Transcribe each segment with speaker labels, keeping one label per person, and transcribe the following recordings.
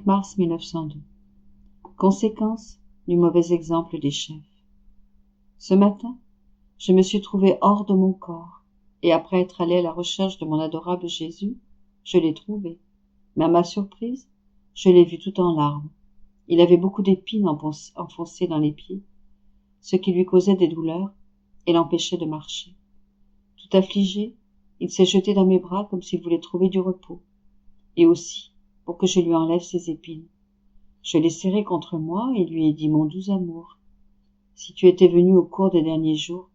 Speaker 1: 5 mars 1902. Conséquence du mauvais exemple des chefs. Ce matin, je me suis trouvé hors de mon corps, et après être allé à la recherche de mon adorable Jésus, je l'ai trouvé. Mais à ma surprise, je l'ai vu tout en larmes. Il avait beaucoup d'épines enfoncées dans les pieds, ce qui lui causait des douleurs et l'empêchait de marcher. Tout affligé, il s'est jeté dans mes bras comme s'il voulait trouver du repos, et aussi pour que je lui enlève ses épines. Je l'ai serré contre moi et lui ai dit: mon doux amour, si tu étais venu au cours des derniers jours,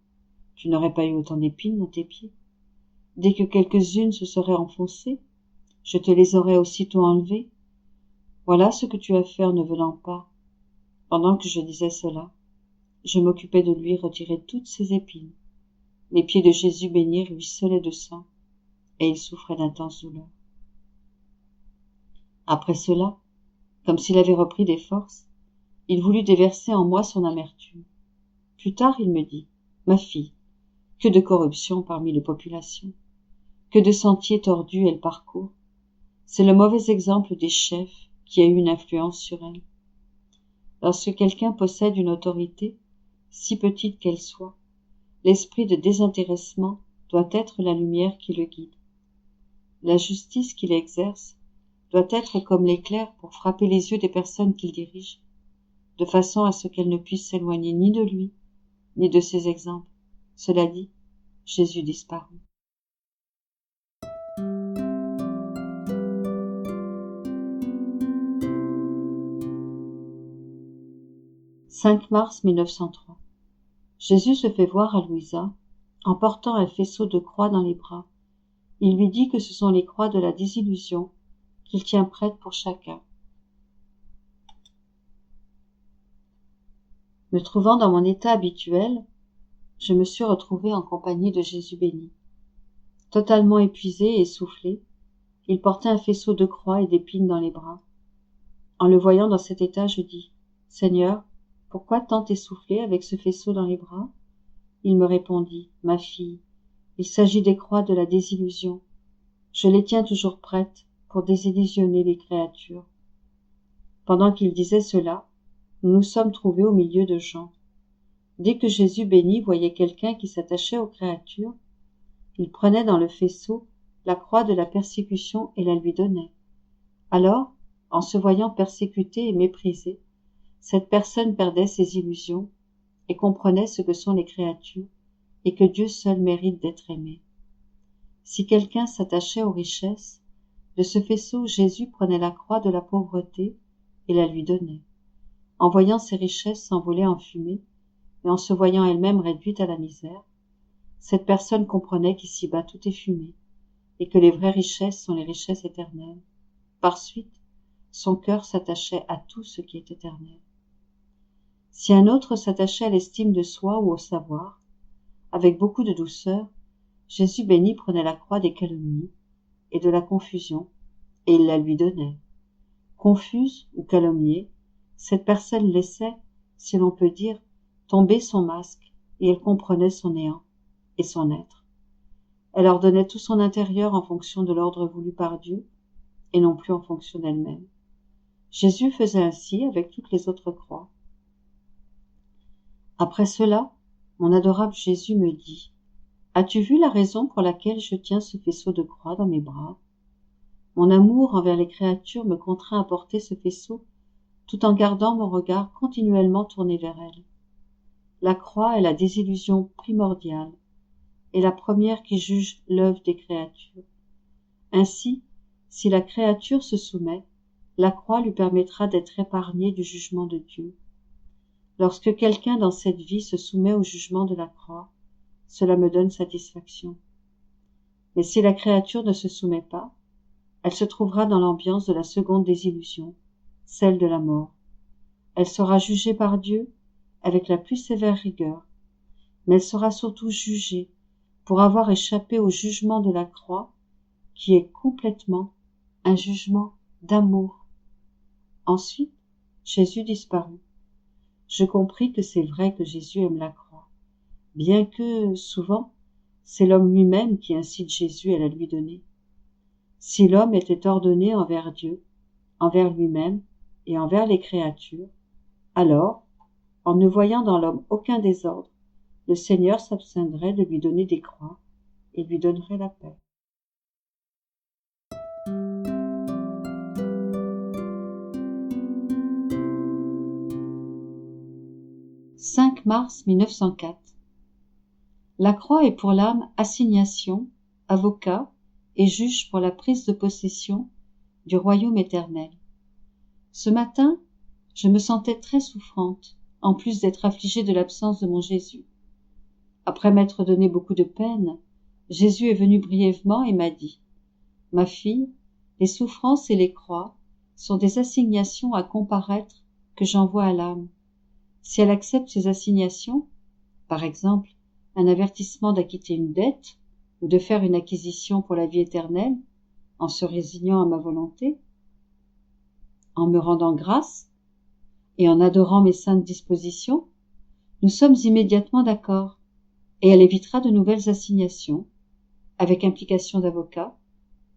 Speaker 1: tu n'aurais pas eu autant d'épines dans tes pieds. Dès que quelques-unes se seraient enfoncées, je te les aurais aussitôt enlevées. Voilà ce que tu as fait en ne venant pas. Pendant que je disais cela, je m'occupais de lui retirer toutes ses épines. Les pieds de Jésus béni ruisselaient de sang, et il souffrait d'intenses douleurs. Après cela, comme s'il avait repris des forces, il voulut déverser en moi son amertume. Plus tard, il me dit: ma fille, que de corruption parmi les populations, que de sentiers tordus elle parcourt. C'est le mauvais exemple des chefs qui a eu une influence sur elle. Lorsque quelqu'un possède une autorité, si petite qu'elle soit, l'esprit de désintéressement doit être la lumière qui le guide. La justice qu'il exerce doit être comme l'éclair pour frapper les yeux des personnes qu'il dirige, de façon à ce qu'elles ne puissent s'éloigner ni de lui, ni de ses exemples. Cela dit, Jésus disparut. « 5 mars 1903. Jésus se fait voir à Louisa, en portant un faisceau de croix dans les bras. Il lui dit que ce sont les croix de la désillusion, qu'il tient prêtes pour chacun. Me trouvant dans mon état habituel, je me suis retrouvée en compagnie de Jésus béni. Totalement épuisé et essoufflé, il portait un faisceau de croix et d'épines dans les bras. En le voyant dans cet état, je dis: Seigneur, pourquoi tant essoufflé avec ce faisceau dans les bras? Il me répondit: ma fille, il s'agit des croix de la désillusion. Je les tiens toujours prêtes pour désillusionner les créatures. Pendant qu'il disait cela, nous nous sommes trouvés au milieu de gens. Dès que Jésus béni voyait quelqu'un qui s'attachait aux créatures, il prenait dans le faisceau la croix de la persécution et la lui donnait. Alors, en se voyant persécutée et méprisée, cette personne perdait ses illusions et comprenait ce que sont les créatures et que Dieu seul mérite d'être aimé. Si quelqu'un s'attachait aux richesses, de ce faisceau Jésus prenait la croix de la pauvreté et la lui donnait. En voyant ses richesses s'envoler en fumée et en se voyant elle-même réduite à la misère, cette personne comprenait qu'ici-bas tout est fumée et que les vraies richesses sont les richesses éternelles. Par suite, son cœur s'attachait à tout ce qui est éternel. Si un autre s'attachait à l'estime de soi ou au savoir, avec beaucoup de douceur, Jésus béni prenait la croix des calomnies et de la confusion, et il la lui donnait. Confuse ou calomniée, cette personne laissait, si l'on peut dire, tomber son masque, et elle comprenait son néant et son être. Elle ordonnait tout son intérieur en fonction de l'ordre voulu par Dieu, et non plus en fonction d'elle-même. Jésus faisait ainsi avec toutes les autres croix. Après cela, mon adorable Jésus me dit: as-tu vu la raison pour laquelle je tiens ce faisceau de croix dans mes bras? Mon amour envers les créatures me contraint à porter ce faisceau tout en gardant mon regard continuellement tourné vers elles. La croix est la désillusion primordiale et la première qui juge l'œuvre des créatures. Ainsi, si la créature se soumet, la croix lui permettra d'être épargnée du jugement de Dieu. Lorsque quelqu'un dans cette vie se soumet au jugement de la croix, cela me donne satisfaction. Mais si la créature ne se soumet pas, elle se trouvera dans l'ambiance de la seconde désillusion, celle de la mort. Elle sera jugée par Dieu avec la plus sévère rigueur, mais elle sera surtout jugée pour avoir échappé au jugement de la croix, qui est complètement un jugement d'amour. Ensuite, Jésus disparut. Je compris que c'est vrai que Jésus aime la croix, bien que, souvent, c'est l'homme lui-même qui incite Jésus à la lui donner. Si l'homme était ordonné envers Dieu, envers lui-même et envers les créatures, alors, en ne voyant dans l'homme aucun désordre, le Seigneur s'abstiendrait de lui donner des croix et lui donnerait la paix. 5 mars 1904. La croix est pour l'âme assignation, avocat et juge pour la prise de possession du royaume éternel. Ce matin, je me sentais très souffrante, en plus d'être affligée de l'absence de mon Jésus. Après m'être donné beaucoup de peine, Jésus est venu brièvement et m'a dit : « Ma fille, les souffrances et les croix sont des assignations à comparaître que j'envoie à l'âme. Si elle accepte ces assignations, par exemple un avertissement d'acquitter une dette ou de faire une acquisition pour la vie éternelle, en se résignant à ma volonté, en me rendant grâce et en adorant mes saintes dispositions, nous sommes immédiatement d'accord, et elle évitera de nouvelles assignations, avec implication d'avocat,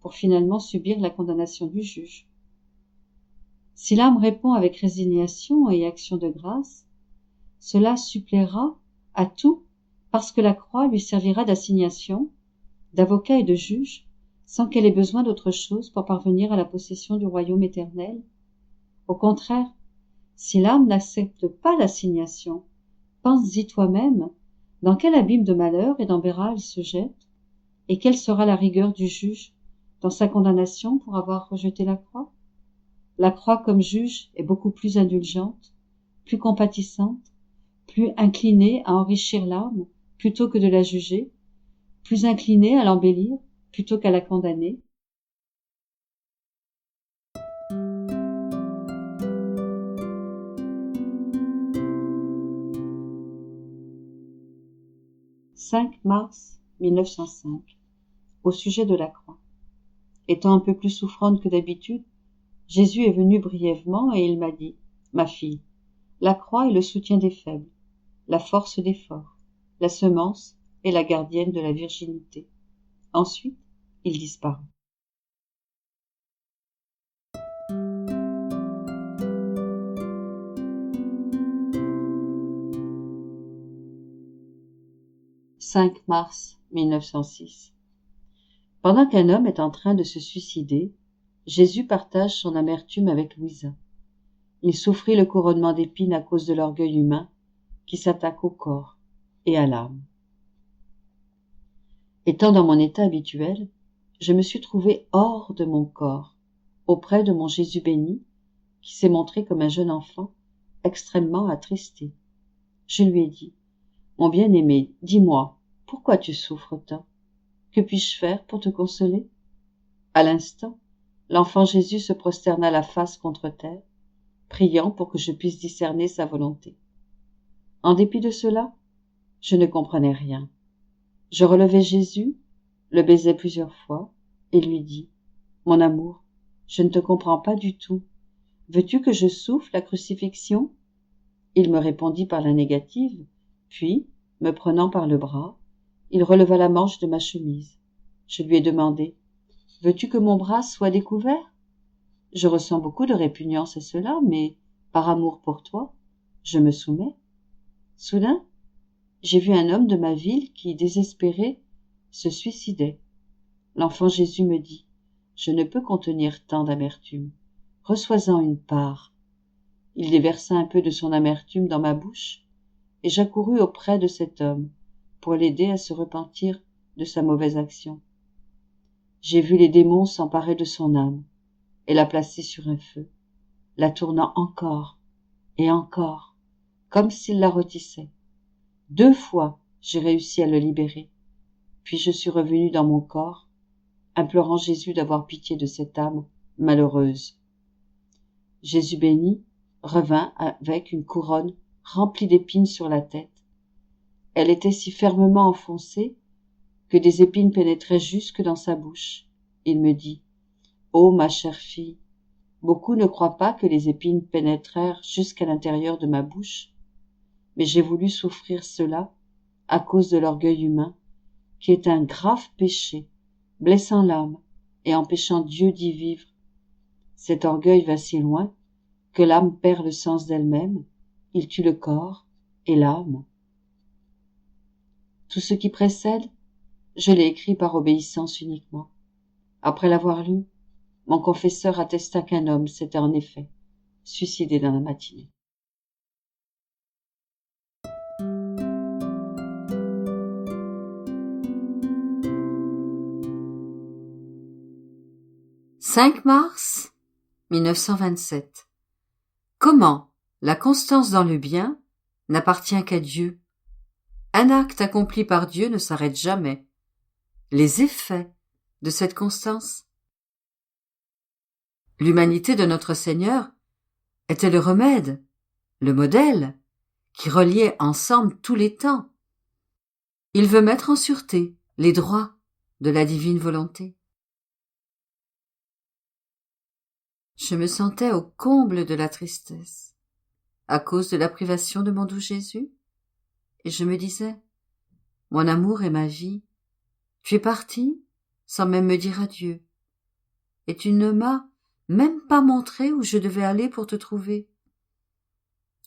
Speaker 1: pour finalement subir la condamnation du juge. Si l'âme répond avec résignation et action de grâce, cela suppléera à tout parce que la croix lui servira d'assignation, d'avocat et de juge, sans qu'elle ait besoin d'autre chose pour parvenir à la possession du royaume éternel. Au contraire, si l'âme n'accepte pas l'assignation, pense-y toi-même dans quel abîme de malheur et d'embarras elle se jette, et quelle sera la rigueur du juge dans sa condamnation pour avoir rejeté la croix. La croix comme juge est beaucoup plus indulgente, plus compatissante, plus inclinée à enrichir l'âme plutôt que de la juger, plus inclinée à l'embellir plutôt qu'à la condamner. « 5 mars 1905. Au sujet de la croix. Étant un peu plus souffrante que d'habitude, Jésus est venu brièvement et il m'a dit : « Ma fille, la croix est le soutien des faibles, la force des forts, la semence et la gardienne de la virginité. » Ensuite, il disparut. « 5 mars 1906. Pendant qu'un homme est en train de se suicider, Jésus partage son amertume avec Louisa. Il souffrit le couronnement d'épines à cause de l'orgueil humain qui s'attaque au corps et à l'âme. Étant dans mon état habituel, je me suis trouvé hors de mon corps, auprès de mon Jésus béni, qui s'est montré comme un jeune enfant, extrêmement attristé. Je lui ai dit : « Mon bien-aimé, dis-moi, pourquoi tu souffres tant ? Que puis-je faire pour te consoler ? » À l'instant, l'enfant Jésus se prosterna la face contre terre, priant pour que je puisse discerner sa volonté. En dépit de cela, je ne comprenais rien. Je relevai Jésus, le baisai plusieurs fois, et lui dis : « Mon amour, je ne te comprends pas du tout. Veux-tu que je souffle la crucifixion ? » Il me répondit par la négative, puis, me prenant par le bras, il releva la manche de ma chemise. Je lui ai demandé : « Veux-tu que mon bras soit découvert ? Je ressens beaucoup de répugnance à cela, mais, par amour pour toi, je me soumets. » Soudain, j'ai vu un homme de ma ville qui, désespéré, se suicidait. L'enfant Jésus me dit : « Je ne peux contenir tant d'amertume. Reçois-en une part. » Il déversa un peu de son amertume dans ma bouche, et j'accourus auprès de cet homme pour l'aider à se repentir de sa mauvaise action. J'ai vu les démons s'emparer de son âme et la placer sur un feu, la tournant encore et encore, comme s'il la rôtissait. 2 fois, j'ai réussi à le libérer, puis je suis revenu dans mon corps, implorant Jésus d'avoir pitié de cette âme malheureuse. Jésus béni revint avec une couronne remplie d'épines sur la tête. Elle était si fermement enfoncée que des épines pénétraient jusque dans sa bouche. Il me dit : « Ô ma chère fille, beaucoup ne croient pas que les épines pénétrèrent jusqu'à l'intérieur de ma bouche, mais j'ai voulu souffrir cela à cause de l'orgueil humain, qui est un grave péché, blessant l'âme et empêchant Dieu d'y vivre. Cet orgueil va si loin que l'âme perd le sens d'elle-même, il tue le corps et l'âme. Tout ce qui précède, je l'ai écrit par obéissance uniquement. Après l'avoir lu, mon confesseur attesta qu'un homme s'était en effet suicidé dans la matinée. « 5 mars 1927. Comment la constance dans le bien n'appartient qu'à Dieu. Un acte accompli par Dieu ne s'arrête jamais. Les effets de cette constance. L'humanité de notre Seigneur était le remède, le modèle, qui reliait ensemble tous les temps. Il veut mettre en sûreté les droits de la divine volonté. Je me sentais au comble de la tristesse, à cause de la privation de mon doux Jésus, et je me disais, mon amour et ma vie, tu es parti sans même me dire adieu, et tu ne m'as même pas montré où je devais aller pour te trouver.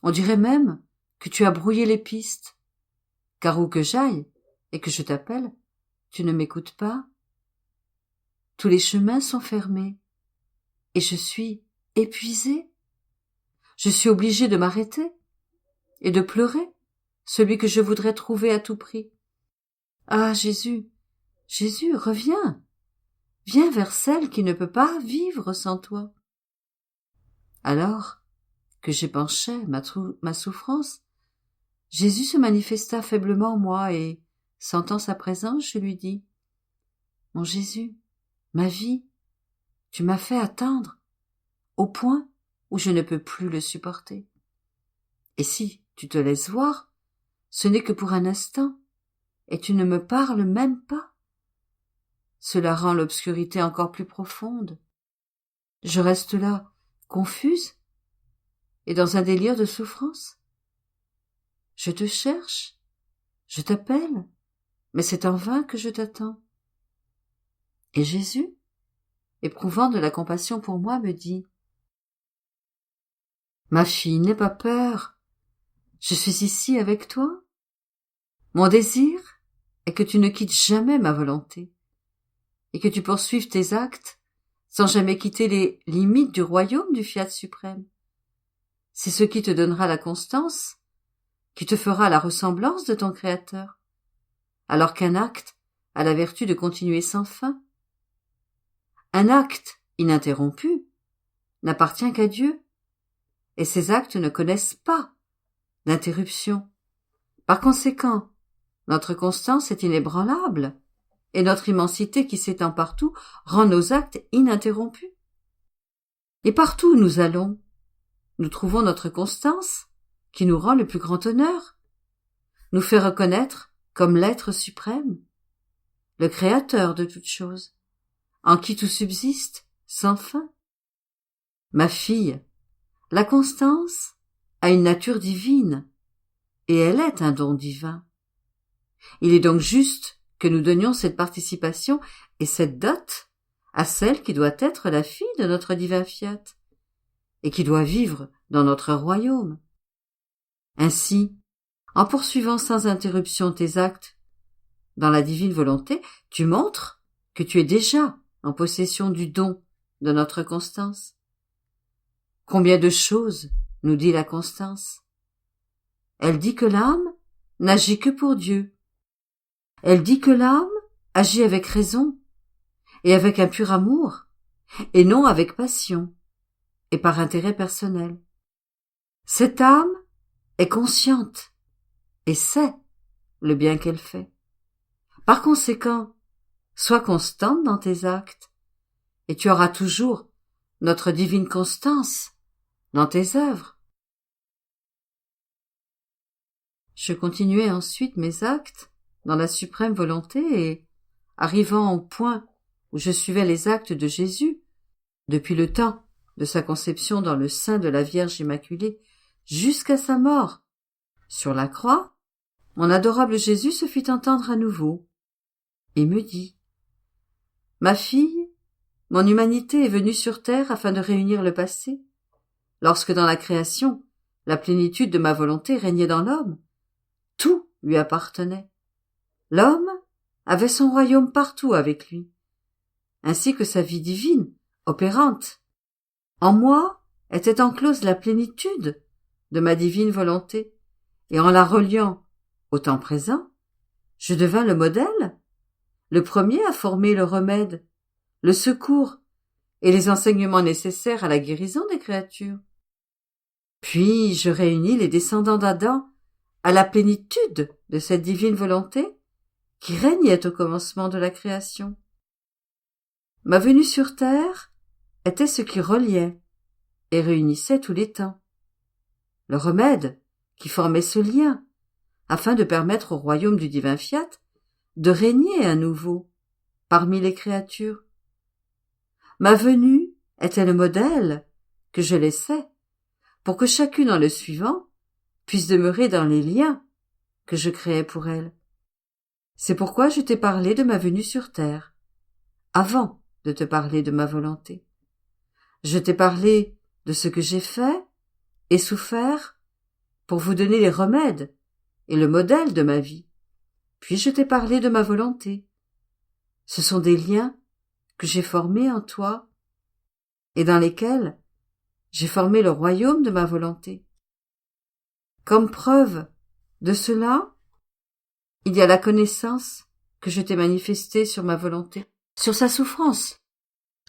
Speaker 1: On dirait même que tu as brouillé les pistes, car où que j'aille et que je t'appelle, tu ne m'écoutes pas. Tous les chemins sont fermés, et je suis épuisée. Je suis obligée de m'arrêter et de pleurer celui que je voudrais trouver à tout prix. Ah, Jésus, Jésus, reviens, viens vers celle qui ne peut pas vivre sans toi. Alors que j'épanchais ma souffrance, Jésus se manifesta faiblement en moi et, sentant sa présence, je lui dis, « Mon Jésus, ma vie, tu m'as fait attendre au point où je ne peux plus le supporter. Et si tu te laisses voir, ce n'est que pour un instant, et tu ne me parles même pas. Cela rend l'obscurité encore plus profonde. Je reste là, confuse, et dans un délire de souffrance. Je te cherche, je t'appelle, mais c'est en vain que je t'attends. Et Jésus, éprouvant de la compassion pour moi, me dit, « Ma fille, n'aie pas peur, je suis ici avec toi. Mon désir est que tu ne quittes jamais ma volonté, et que tu poursuives tes actes sans jamais quitter les limites du royaume du Fiat suprême. C'est ce qui te donnera la constance, qui te fera la ressemblance de ton Créateur, alors qu'un acte a la vertu de continuer sans fin. Un acte ininterrompu n'appartient qu'à Dieu, et ces actes ne connaissent pas d'interruption. Par conséquent, notre constance est inébranlable, et notre immensité qui s'étend partout rend nos actes ininterrompus. Et partout où nous allons, nous trouvons notre constance, qui nous rend le plus grand honneur, nous fait reconnaître comme l'être suprême, le créateur de toutes choses, en qui tout subsiste sans fin. Ma fille, la constance a une nature divine, et elle est un don divin. Il est donc juste que nous donnions cette participation et cette dot à celle qui doit être la fille de notre divin Fiat, et qui doit vivre dans notre royaume. Ainsi, en poursuivant sans interruption tes actes dans la divine volonté, tu montres que tu es déjà en possession du don de notre constance. Combien de choses nous dit la constance? Elle dit que l'âme n'agit que pour Dieu. Elle dit que l'âme agit avec raison et avec un pur amour, et non avec passion et par intérêt personnel. Cette âme est consciente et sait le bien qu'elle fait. Par conséquent, sois constante dans tes actes, et tu auras toujours notre divine constance dans tes œuvres. Je continuai ensuite mes actes dans la suprême volonté et, arrivant au point où je suivais les actes de Jésus, depuis le temps de sa conception dans le sein de la Vierge Immaculée jusqu'à sa mort sur la croix, mon adorable Jésus se fit entendre à nouveau et me dit « Ma fille,
Speaker 2: Mon humanité est venue sur terre afin de réunir le passé. Lorsque dans la création, la plénitude de ma volonté régnait dans l'homme, tout lui appartenait. L'homme avait son royaume partout avec lui, ainsi que sa vie divine, opérante. En moi était enclose la plénitude de ma divine volonté, et en la reliant au temps présent, je devins le modèle, le premier à former le remède, le secours et les enseignements nécessaires à la guérison des créatures. Puis je réunis les descendants d'Adam à la plénitude de cette divine volonté qui régnait au commencement de la création. Ma venue sur terre était ce qui reliait et réunissait tous les temps. Le remède qui formait ce lien afin de permettre au royaume du divin fiat de régner à nouveau parmi les créatures. Ma venue était le modèle que je laissais pour que chacune en le suivant puisse demeurer dans les liens que je créais pour elle. C'est pourquoi je t'ai parlé de ma venue sur terre, avant de te parler de ma volonté. Je t'ai parlé de ce que j'ai fait et souffert pour vous donner les remèdes et le modèle de ma vie. Puis je t'ai parlé de ma volonté. Ce sont des liens que j'ai formés en toi et dans lesquels j'ai formé le royaume de ma volonté. Comme preuve de cela, il y a la connaissance que je t'ai manifestée sur ma volonté, sur sa souffrance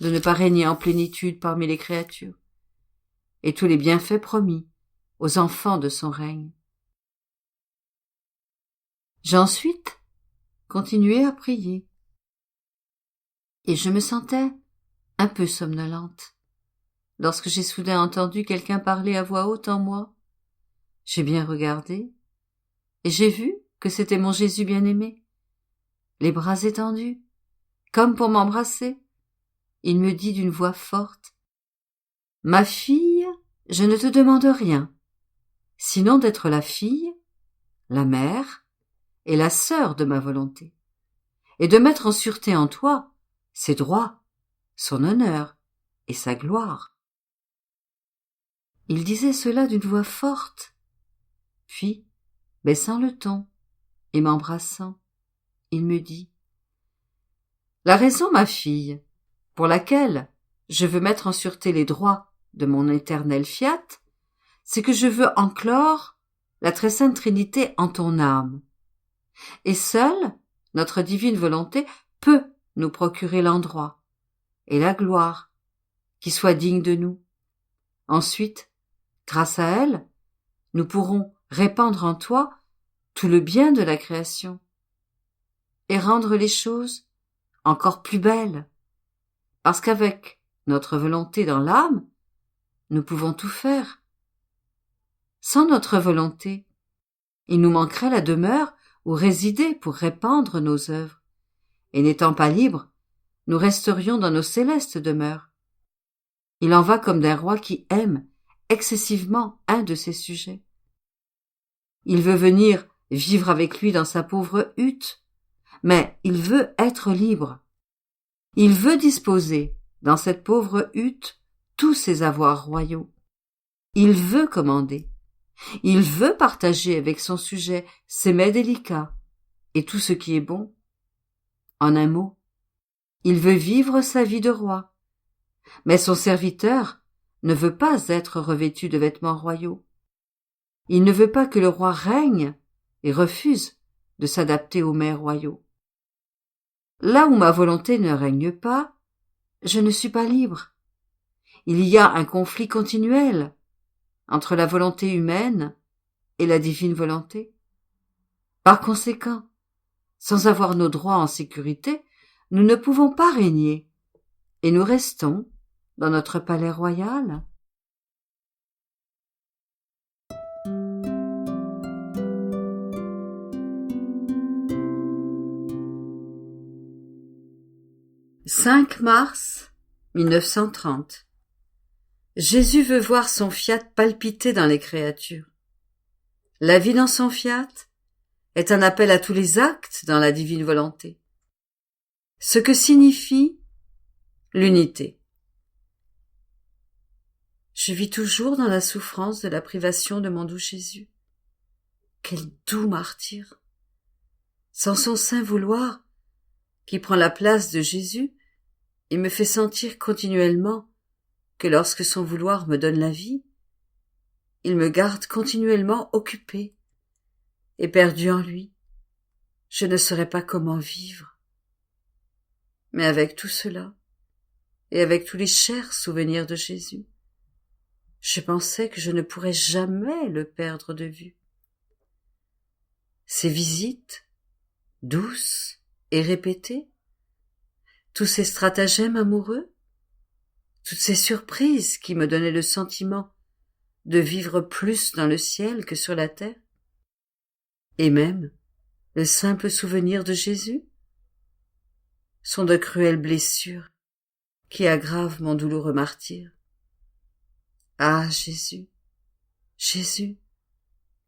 Speaker 2: de ne pas régner en plénitude parmi les créatures, et tous les bienfaits promis aux enfants de son règne. J'ai ensuite continué à prier, et je me sentais un peu somnolente, lorsque j'ai soudain entendu quelqu'un parler à voix haute en moi. J'ai bien regardé, et j'ai vu que c'était mon Jésus bien-aimé, les bras étendus, comme pour m'embrasser. Il me dit d'une voix forte: « Ma fille, je ne te demande rien, sinon d'être la fille, la mère et la sœur de ma volonté, et de mettre en sûreté en toi ses droits, son honneur et sa gloire. » Il disait cela d'une voix forte, puis, baissant le ton et m'embrassant, il me dit: « La raison, ma fille, pour laquelle je veux mettre en sûreté les droits de mon éternel fiat, c'est que je veux enclore la très sainte Trinité en ton âme. Et seule notre divine volonté peut nous procurer l'endroit et la gloire qui soit digne de nous. Ensuite, grâce à elle, nous pourrons répandre en toi tout le bien de la création et rendre les choses encore plus belles, parce qu'avec notre volonté dans l'âme, nous pouvons tout faire. Sans notre volonté, il nous manquerait la demeure où résider pour répandre nos œuvres, et n'étant pas libres, nous resterions dans nos célestes demeures. Il en va comme d'un roi qui aime excessivement un de ses sujets. Il veut venir vivre avec lui dans sa pauvre hutte, mais il veut être libre. Il veut disposer dans cette pauvre hutte tous ses avoirs royaux. Il veut commander. Il veut partager avec son sujet ses mets délicats et tout ce qui est bon. En un mot, il veut vivre sa vie de roi. Mais son serviteur ne veut pas être revêtu de vêtements royaux. Il ne veut pas que le roi règne et refuse de s'adapter aux mets royaux. Là où ma volonté ne règne pas, je ne suis pas libre. Il y a un conflit continuel entre la volonté humaine et la divine volonté. Par conséquent, sans avoir nos droits en sécurité, nous ne pouvons pas régner, et nous restons dans notre palais royal. « 5 mars 1930. Jésus veut voir son fiat palpiter dans les créatures. La vie dans son fiat est un appel à tous les actes dans la divine volonté. Ce que signifie L'unité. Je vis toujours dans la souffrance de la privation de mon doux Jésus. Quel doux martyr! Sans son saint vouloir, qui prend la place de Jésus, il me fait sentir continuellement que lorsque son vouloir me donne la vie, il me garde continuellement occupé et perdu en lui. Je ne saurais pas comment vivre. Mais avec tout cela, et avec tous les chers souvenirs de Jésus, je pensais que je ne pourrais jamais le perdre de vue. Ces visites, douces et répétées, tous ces stratagèmes amoureux, toutes ces surprises qui me donnaient le sentiment de vivre plus dans le ciel que sur la terre, et même le simple souvenir de Jésus, sont de cruelles blessures qui aggravent mon douloureux martyre. Ah, Jésus, Jésus,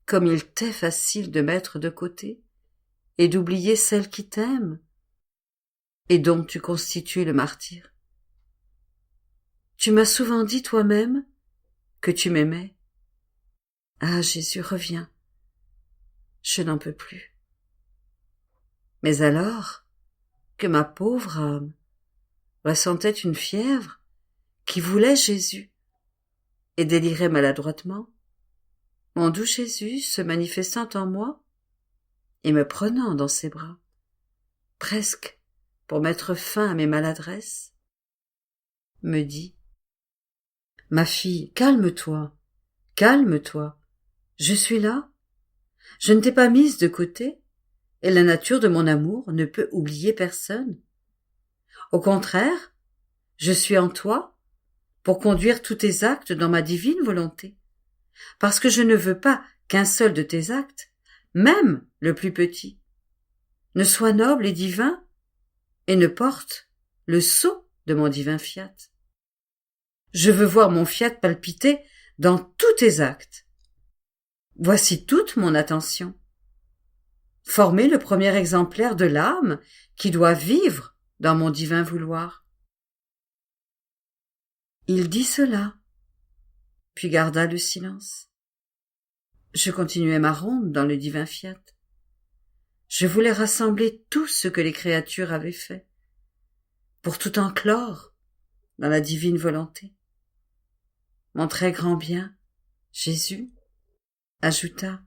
Speaker 2: comme il t'est facile de mettre de côté et d'oublier celle qui t'aime et dont tu constitues le martyr. Tu m'as souvent dit toi-même que tu m'aimais. Ah, Jésus, reviens. Je n'en peux plus. Mais alors que ma pauvre âme ressentait une fièvre qui voulait Jésus et délirait maladroitement, mon doux Jésus se manifestant en moi et me prenant dans ses bras, presque pour mettre fin à mes maladresses, me dit: « Ma fille, calme-toi, calme-toi, je suis là, je ne t'ai pas mise de côté, et la nature de mon amour ne peut oublier personne. Au contraire, je suis en toi pour conduire tous tes actes dans ma divine volonté, parce que je ne veux pas qu'un seul de tes actes, même le plus petit, ne soit noble et divin et ne porte le sceau de mon divin fiat. Je veux voir mon fiat palpiter dans tous tes actes. Voici toute mon attention. Former le premier exemplaire de l'âme qui doit vivre dans mon divin vouloir. » Il dit cela, puis garda le silence. Je continuai ma ronde dans le divin fiat. Je voulais rassembler tout ce que les créatures avaient fait, pour tout enclore dans la divine volonté. Mon très grand bien, Jésus, ajouta: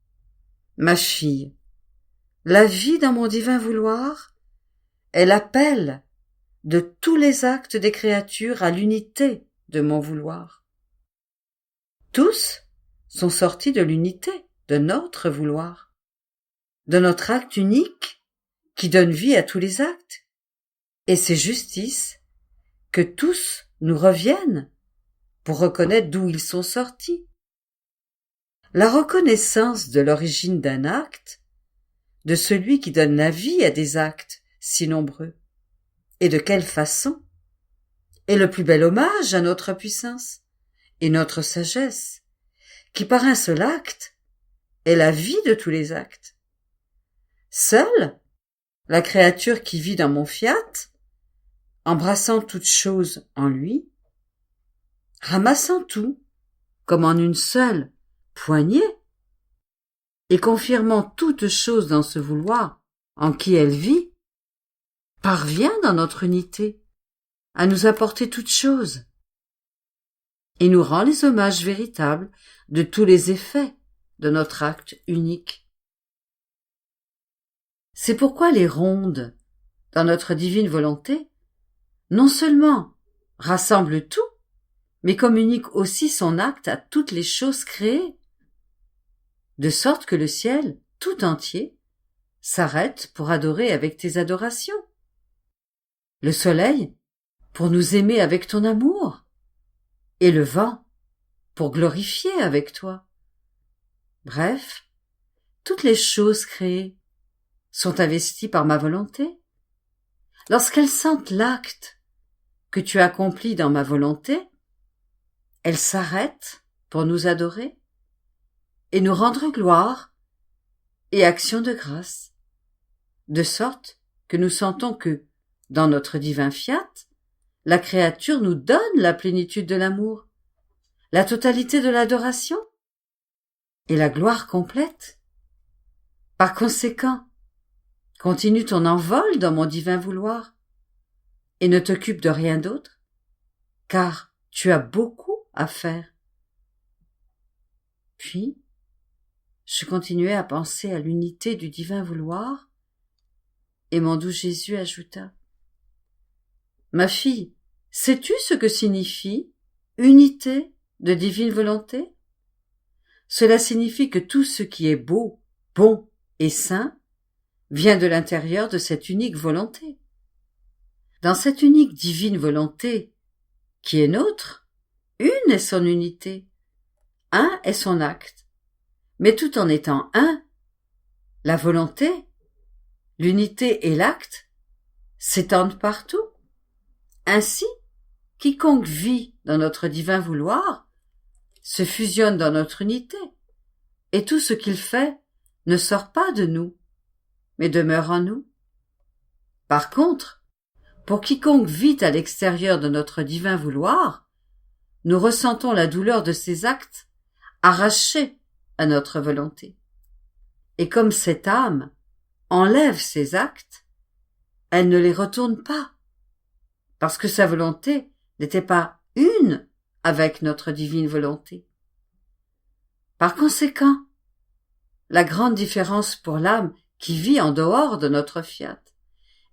Speaker 2: « Ma fille, la vie dans mon divin vouloir est l'appel de tous les actes des créatures à l'unité de mon vouloir. Tous sont sortis de l'unité de notre vouloir, de notre acte unique qui donne vie à tous les actes, et c'est justice que tous nous reviennent pour reconnaître d'où ils sont sortis. La reconnaissance de l'origine d'un acte, de celui qui donne la vie à des actes si nombreux, et de quelle façon, est le plus bel hommage à notre puissance et notre sagesse, qui par un seul acte est la vie de tous les actes. Seule la créature qui vit dans mon fiat, embrassant toute chose en lui, ramassant tout comme en une seule poignée, et confirmant toute chose dans ce vouloir en qui elle vit, parvient dans notre unité à nous apporter toute chose, et nous rend les hommages véritables de tous les effets de notre acte unique. C'est pourquoi les rondes, dans notre divine volonté, non seulement rassemblent tout, mais communiquent aussi son acte à toutes les choses créées, de sorte que le ciel, tout entier, s'arrête pour adorer avec tes adorations. Le soleil, pour nous aimer avec ton amour, et le vent, pour glorifier avec toi. Bref, toutes les choses créées sont investies par ma volonté. Lorsqu'elles sentent l'acte que tu accomplis dans ma volonté, elles s'arrêtent pour nous adorer et nous rendre gloire et action de grâce, de sorte que nous sentons que, dans notre divin fiat, la créature nous donne la plénitude de l'amour, la totalité de l'adoration et la gloire complète. Par conséquent, continue ton envol dans mon divin vouloir et ne t'occupe de rien d'autre, car tu as beaucoup à faire. Puis, je continuai à penser à l'unité du divin vouloir, et mon doux Jésus ajouta: Ma fille, sais-tu ce que signifie unité de divine volonté? Cela signifie que tout ce qui est beau, bon et saint vient de l'intérieur de cette unique volonté. Dans cette unique divine volonté qui est nôtre, une est son unité, un est son acte, mais tout en étant un, la volonté, l'unité et l'acte s'étendent partout. Ainsi, quiconque vit dans notre divin vouloir se fusionne dans notre unité, et tout ce qu'il fait ne sort pas de nous, mais demeure en nous. Par contre, pour quiconque vit à l'extérieur de notre divin vouloir, nous ressentons la douleur de ces actes arrachés à notre volonté. Et comme cette âme enlève ces actes, elle ne les retourne pas, parce que sa volonté n'était pas une avec notre divine volonté. Par conséquent, la grande différence pour l'âme qui vit en dehors de notre fiat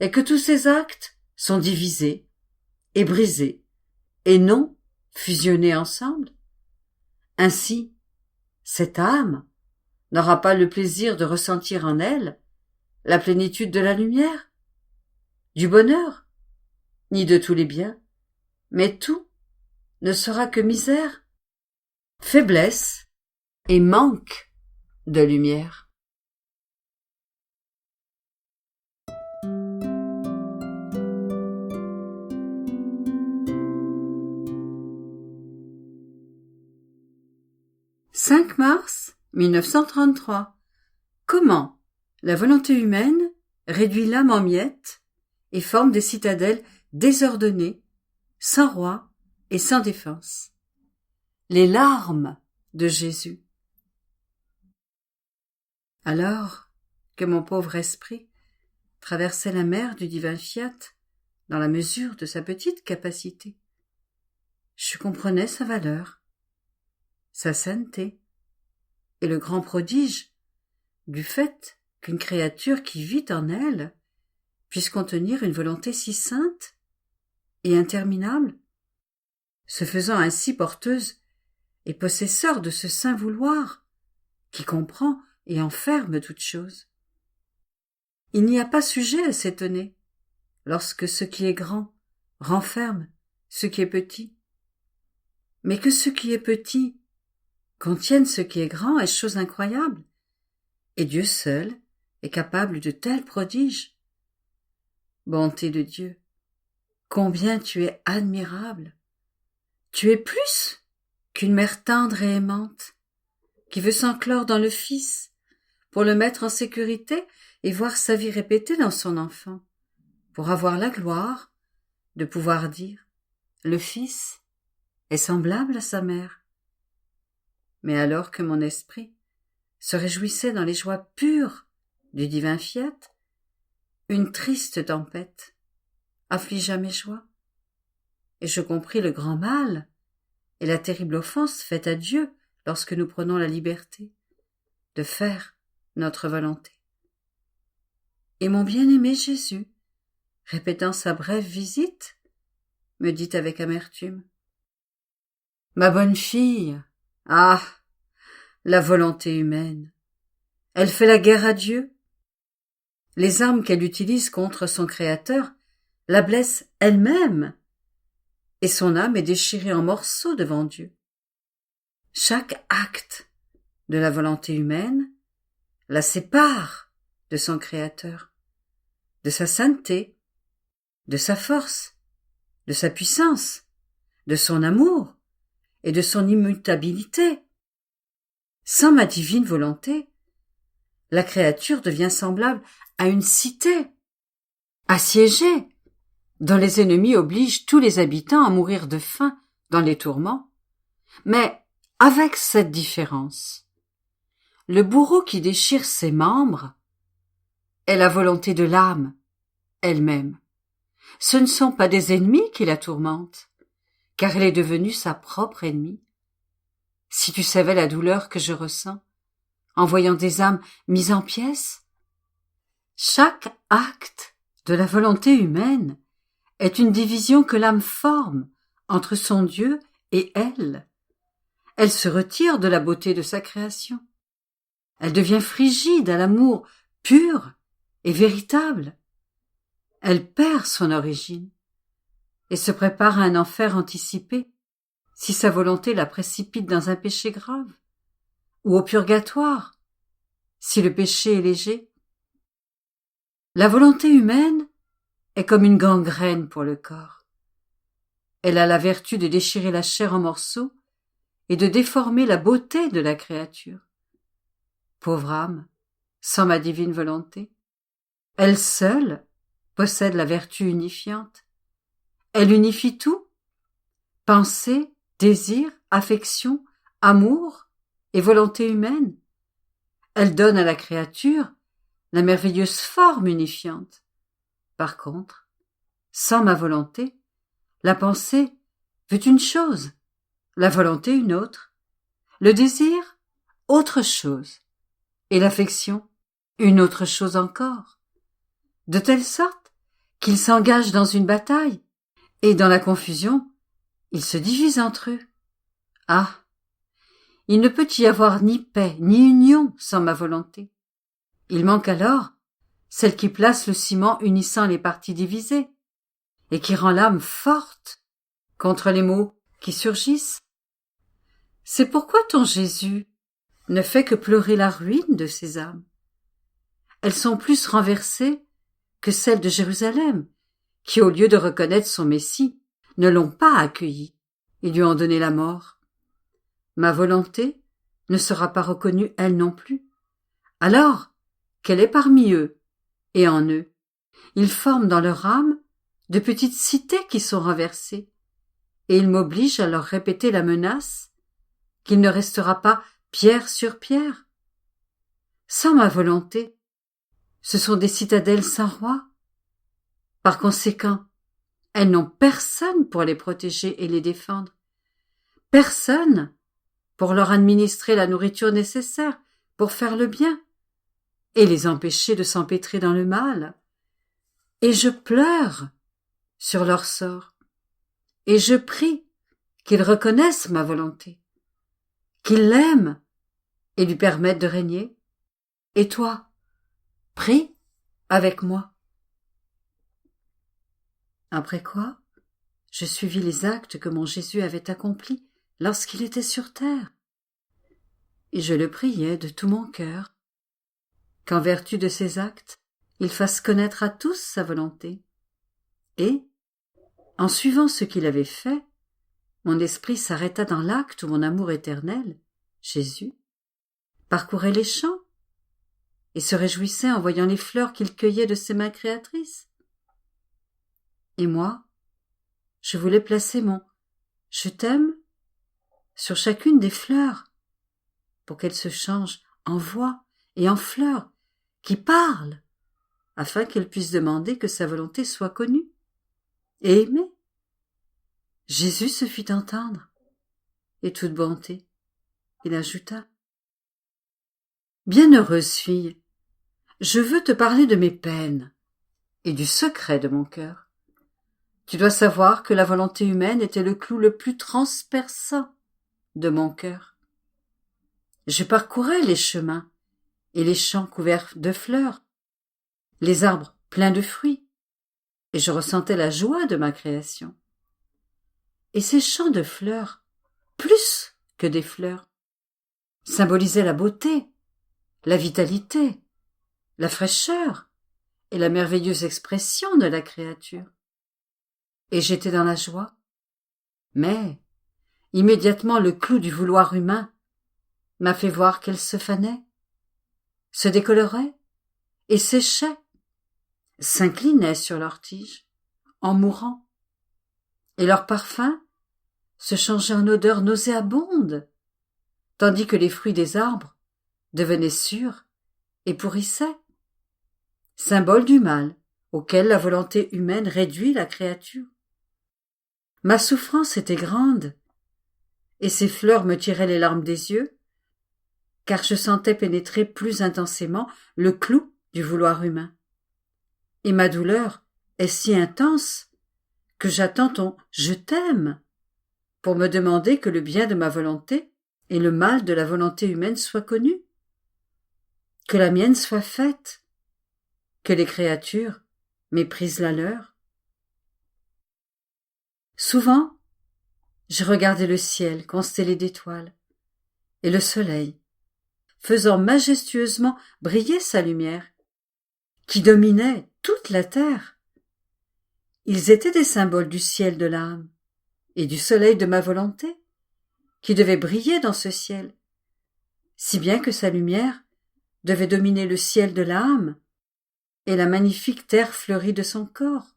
Speaker 2: est que tous ces actes sont divisés et brisés et non fusionnés ensemble. Ainsi, cette âme n'aura pas le plaisir de ressentir en elle la plénitude de la lumière, du bonheur, ni de tous les biens, mais tout ne sera que misère, faiblesse et manque de lumière. « 5 mars 1933. Comment la volonté humaine réduit l'âme en miettes et forme des citadelles désordonnées, sans roi et sans défense. Les larmes de Jésus. Alors que mon pauvre esprit traversait la mer du divin fiat dans la mesure de sa petite capacité, je comprenais sa valeur, sa sainteté et le grand prodige du fait qu'une créature qui vit en elle puisse contenir une volonté si sainte et interminable, se faisant ainsi porteuse et possesseur de ce saint vouloir qui comprend et enferme toutes choses. Il n'y a pas sujet à s'étonner lorsque ce qui est grand renferme ce qui est petit. Mais que ce qui est petit contienne ce qui est grand est chose incroyable, et Dieu seul est capable de tels prodiges. Bonté de Dieu, combien tu es admirable! Tu es plus qu'une mère tendre et aimante, qui veut s'enclore dans le Fils pour le mettre en sécurité et voir sa vie répétée dans son enfant, pour avoir la gloire de pouvoir dire « Le Fils est semblable à sa mère ». Mais alors que mon esprit se réjouissait dans les joies pures du divin fiat, une triste tempête affligea mes joies, et je compris le grand mal et la terrible offense faite à Dieu lorsque nous prenons la liberté de faire notre volonté. Et mon bien-aimé Jésus, répétant sa brève visite, me dit avec amertume: « Ma bonne fille, ah, la volonté humaine, elle fait la guerre à Dieu. Les armes qu'elle utilise contre son Créateur la blessent elle-même, et son âme est déchirée en morceaux devant Dieu. Chaque acte de la volonté humaine la sépare de son Créateur, de sa sainteté, de sa force, de sa puissance, de son amour et de son immutabilité. Sans ma divine volonté, la créature devient semblable à une cité, assiégée dont les ennemis obligent tous les habitants à mourir de faim dans les tourments, mais avec cette différence. Le bourreau qui déchire ses membres est la volonté de l'âme elle-même. Ce ne sont pas des ennemis qui la tourmentent, car elle est devenue sa propre ennemie. Si tu savais la douleur que je ressens en voyant des âmes mises en pièces. Chaque acte de la volonté humaine est une division que l'âme forme entre son Dieu et elle. Elle se retire de la beauté de sa création. Elle devient frigide à l'amour pur et véritable. Elle perd son origine et se prépare à un enfer anticipé si sa volonté la précipite dans un péché grave, ou au purgatoire si le péché est léger. La volonté humaine est comme une gangrène pour le corps. Elle a la vertu de déchirer la chair en morceaux et de déformer la beauté de la créature. Pauvre âme, sans ma divine volonté, elle seule possède la vertu unifiante. Elle unifie tout, pensée, désir, affection, amour et volonté humaine. Elle donne à la créature la merveilleuse forme unifiante. Par contre, sans ma volonté, la pensée veut une chose, la volonté une autre, le désir autre chose, et l'affection une autre chose encore, de telle sorte qu'ils s'engagent dans une bataille, et dans la confusion, ils se divisent entre eux. Ah! Il ne peut y avoir ni paix, ni union sans ma volonté. Il manque alors celle qui place le ciment unissant les parties divisées, et qui rend l'âme forte contre les maux qui surgissent. C'est pourquoi ton Jésus ne fait que pleurer la ruine de ces âmes. Elles sont plus renversées que celles de Jérusalem, qui, au lieu de reconnaître son Messie, ne l'ont pas accueilli et lui ont donné la mort. Ma volonté ne sera pas reconnue elle non plus, alors qu'elle est parmi eux et en eux. Ils forment dans leur âme de petites cités qui sont renversées, et ils m'obligent à leur répéter la menace qu'il ne restera pas pierre sur pierre. Sans ma volonté, ce sont des citadelles sans roi. Par conséquent, elles n'ont personne pour les protéger et les défendre, personne pour leur administrer la nourriture nécessaire pour faire le bien et les empêcher de s'empêtrer dans le mal. Et je pleure sur leur sort, et je prie qu'ils reconnaissent ma volonté, qu'ils l'aiment et lui permettent de régner. Et toi, prie avec moi. Après quoi, je suivis les actes que mon Jésus avait accomplis lorsqu'il était sur terre, et je le priais de tout mon cœur, qu'en vertu de ces actes, il fasse connaître à tous sa volonté. Et, en suivant ce qu'il avait fait, mon esprit s'arrêta dans l'acte où mon amour éternel, Jésus, parcourait les champs et se réjouissait en voyant les fleurs qu'il cueillait de ses mains créatrices. Et moi, je voulais placer mon « je t'aime » sur chacune des fleurs, pour qu'elles se changent en voix et en fleurs qui parlent, afin qu'elle puisse demander que sa volonté soit connue et aimée. Jésus se fit entendre, et toute bonté, il ajouta : Bienheureuse fille, je veux te parler de mes peines et du secret de mon cœur. Tu dois savoir que la volonté humaine était le clou le plus transperçant de mon cœur. Je parcourais les chemins et les champs couverts de fleurs, les arbres pleins de fruits, et je ressentais la joie de ma création. Et ces champs de fleurs, plus que des fleurs, symbolisaient la beauté, la vitalité, la fraîcheur et la merveilleuse expression de la créature. Et j'étais dans la joie. Mais, immédiatement, le clou du vouloir humain m'a fait voir qu'elle se fanait, se décolorait et séchait, s'inclinait sur leurs tiges, en mourant, et leur parfum se changeait en odeur nauséabonde, tandis que les fruits des arbres devenaient sûrs et pourrissaient, symbole du mal auquel la volonté humaine réduit la créature. Ma souffrance était grande, et ces fleurs me tiraient les larmes des yeux, car je sentais pénétrer plus intensément le clou du vouloir humain. Et ma douleur est si intense que j'attends ton « je t'aime » pour me demander que le bien de ma volonté et le mal de la volonté humaine soient connus, que la mienne soit faite, que les créatures méprisent la leur. Souvent, je regardais le ciel constellé d'étoiles et le soleil, faisant majestueusement briller sa lumière, qui dominait toute la terre. Ils étaient des symboles du ciel de l'âme et du soleil de ma volonté, qui devait briller dans ce ciel, si bien que sa lumière devait dominer le ciel de l'âme et la magnifique terre fleurie de son corps.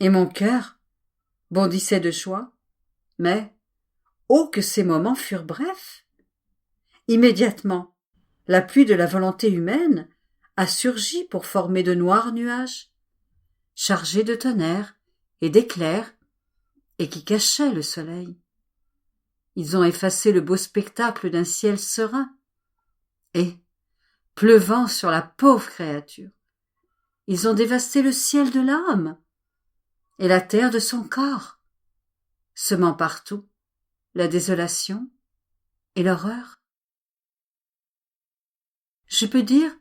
Speaker 2: Et mon cœur bondissait de joie, mais, oh que ces moments furent brefs! Immédiatement, la pluie de la volonté humaine a surgi pour former de noirs nuages, chargés de tonnerre et d'éclairs, et qui cachaient le soleil. Ils ont effacé le beau spectacle d'un ciel serein, et, pleuvant sur la pauvre créature, ils ont dévasté le ciel de l'âme et la terre de son corps, semant partout la désolation et l'horreur. Je peux dire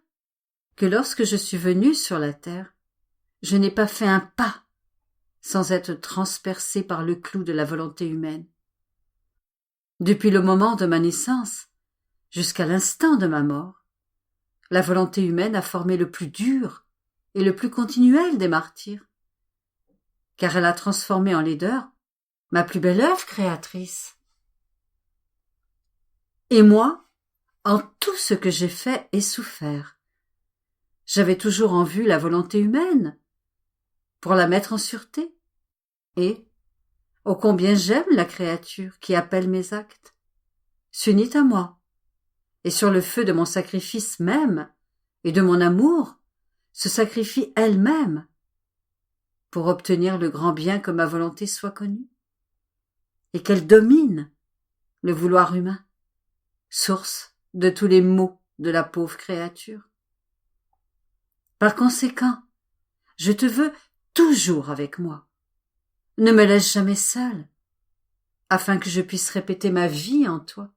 Speaker 2: que lorsque je suis venue sur la terre, je n'ai pas fait un pas sans être transpercé par le clou de la volonté humaine. Depuis le moment de ma naissance jusqu'à l'instant de ma mort, la volonté humaine a formé le plus dur et le plus continuel des martyrs, car elle a transformé en laideur ma plus belle œuvre créatrice. Et moi, en tout ce que j'ai fait et souffert, j'avais toujours en vue la volonté humaine, pour la mettre en sûreté, et, ô combien j'aime la créature qui appelle mes actes, s'unit à moi, et sur le feu de mon sacrifice même, et de mon amour, se sacrifie elle-même, pour obtenir le grand bien que ma volonté soit connue, et qu'elle domine le vouloir humain, source de tous les maux de la pauvre créature. Par conséquent, je te veux toujours avec moi. Ne me laisse jamais seule, afin que je puisse répéter ma vie en toi,